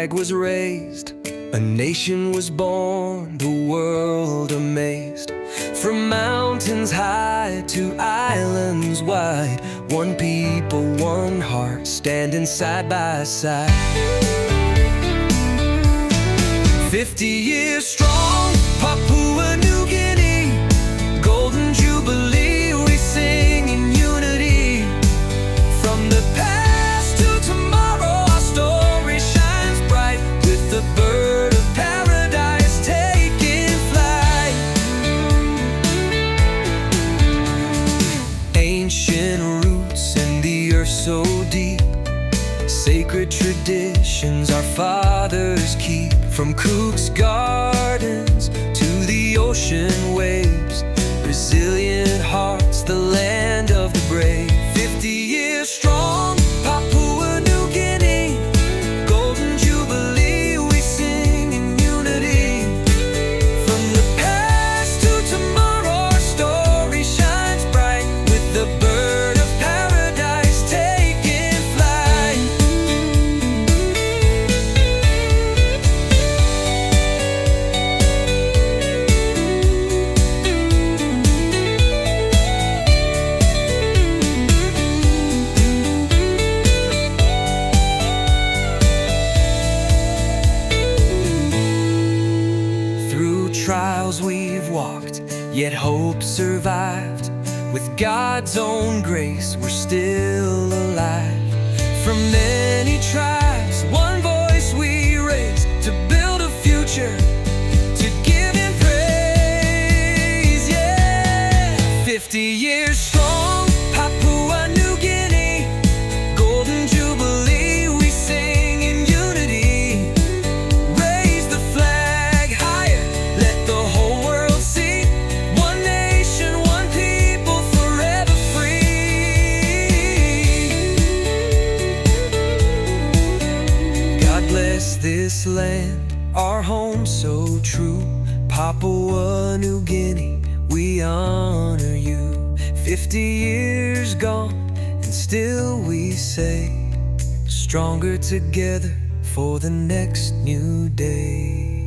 flag was raised, a nation was born, the world amazed. From mountains high to islands wide, one people, one heart, standing side by side. 50 years strong, Papua New Guinea, golden Jubilee, we sing in unity. From the past to tomorrow, our story shines bright, with the bird of paradise taking flight. Ancient roots in the earth so deep, sacred traditions our fathers keep. From Cook's gardens to the ocean waves, resilient hearts, the land of the brave. 50 years strong, Papua New Guinea, golden Jubilee, we sing in unity. From the past to tomorrow, our story shines bright, with the bird of paradise taking flight. Trials we've walked, yet hope survived. With God's own grace, we're still alive. From many tribes, one voice we raise, to build a future, to give Him praise, yeah. 50 years strong, Papua New Guinea, golden Jubilee, we sing in unity. Raise the flag higher, let the whole world see, one nation, one people, forever free. God bless this land, our home so true. Papua New Guinea, we honor you. 50 years gone, and still we say, stronger together for the next new day.